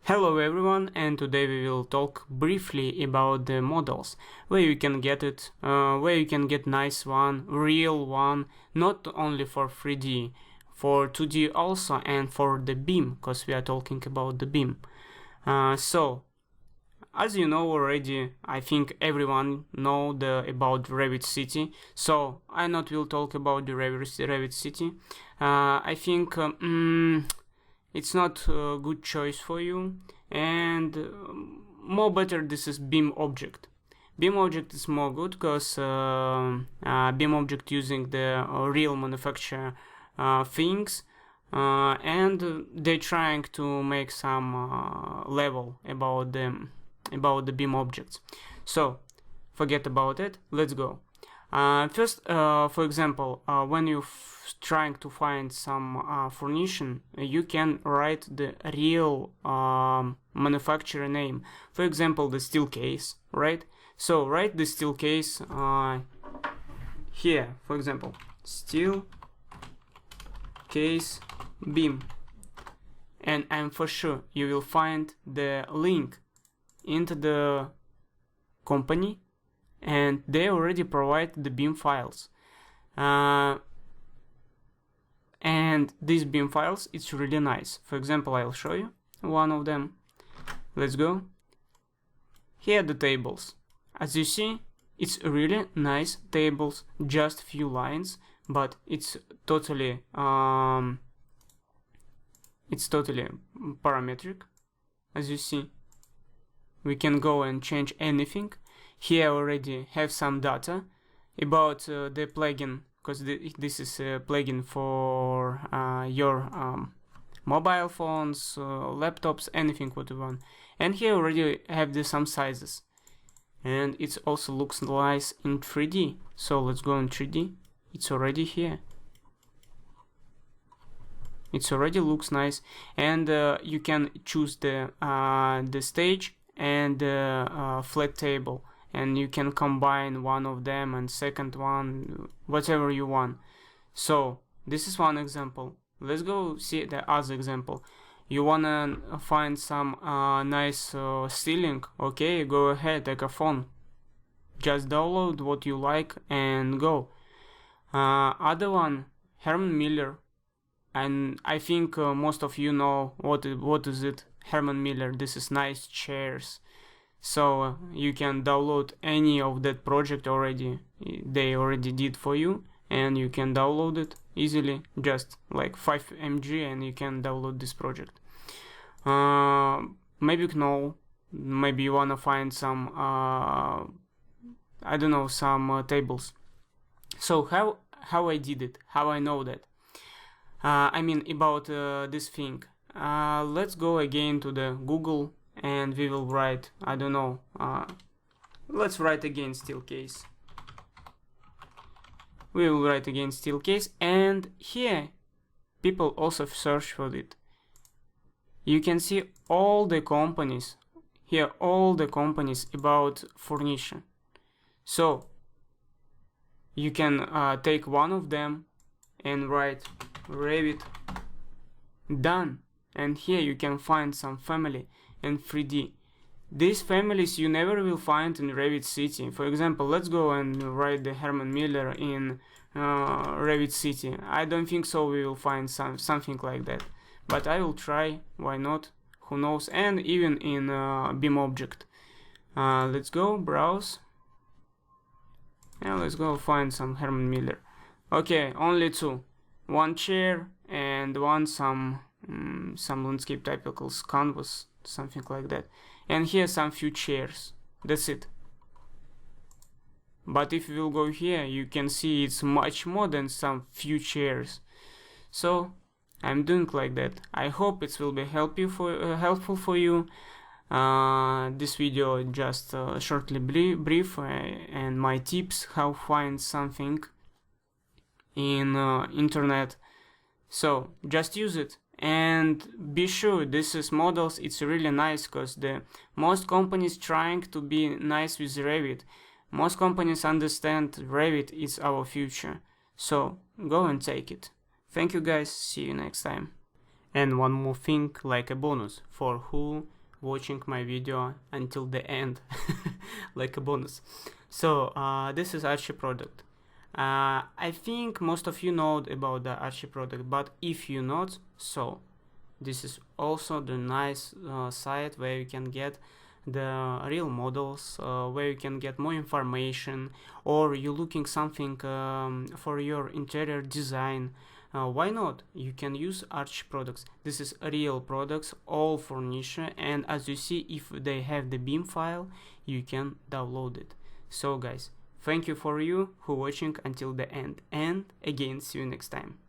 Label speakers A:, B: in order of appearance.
A: Hello everyone, and today we will talk briefly about the models, where you can get it, where you can get nice one, real one, not only for 3D, for 2D also, and for the BIM, because we are talking about the BIM. So, as you know already, I think everyone know about Revit City, so I not will talk about the Revit City. I think it's not a good choice for you, and more better this is BIM object. BIM object is more good because BIM object using the real manufacture things, and they're trying to make some level about the BIM objects. So forget about it. Let's go. First, for example, when you're trying to find some furniture, you can write the real manufacturer name. For example, the steel case, right? So write the steel case here, for example, steel case BIM, and I'm for sure you will find the link into the company, and they already provide the BIM files. And these BIM files, it's really nice. For example, I'll show you one of them. Let's go. Here are the tables. As you see, it's really nice tables, just few lines, but it's totally parametric. As you see, we can go and change anything. Here I already have some data about the plugin, because this is a plugin for your mobile phones, laptops, anything what you want. And here already have some sizes, and it also looks nice in 3D. So let's go in 3D. It's already here. It already looks nice, and you can choose the stage and flat table, and you can combine one of them and second one, whatever you want. So this is one example. Let's go see the other example. You wanna find some nice ceiling? Okay, go ahead, take a phone, just download what you like and go. Other one, Herman Miller, and I think most of you know what is it. Herman Miller. This is nice chairs. So you can download any of that project already. They already did for you, and you can download it easily, just like 5 MB, and you can download this project. Maybe no, maybe you wanna find some I don't know, some tables. So how I did it, how I know that, I mean about this thing. Let's go again to the Google, and we will write, I don't know, let's write again steel case. We will write again steel case, and here people also search for it. You can see all the companies here, all the companies about furniture. So you can take one of them and write Revit done, and here you can find some family in 3D. These families you never will find in Revit City. For example, let's go and write the Herman Miller in Revit City. I don't think so we will find something like that, but I will try, why not, who knows. And even in BIM object. Let's go browse, and let's go find some Herman Miller. Okay, only two, one chair and one some landscape typicals canvas, something like that, and here some few chairs. That's it. But if you will go here, you can see it's much more than some few chairs. So I'm doing like that. I hope it will be helpful for you. This video just shortly brief and my tips how find something in internet. So just use it, and be sure this is models. It's really nice, because the most companies trying to be nice with Revit. Most companies understand Revit is our future. So go and take it. Thank you guys. See you next time. And one more thing, like a bonus for who watching my video until the end, like a bonus. So this is Archie product. I think most of you know about the Archie product, but if you not, so this is also the nice site where you can get the real models, where you can get more information, or you're looking something for your interior design. Why not? You can use Arch products. This is real products, all for niche, and as you see, if they have the BIM file, you can download it. So guys, thank you for you who watching until the end, and again, see you next time.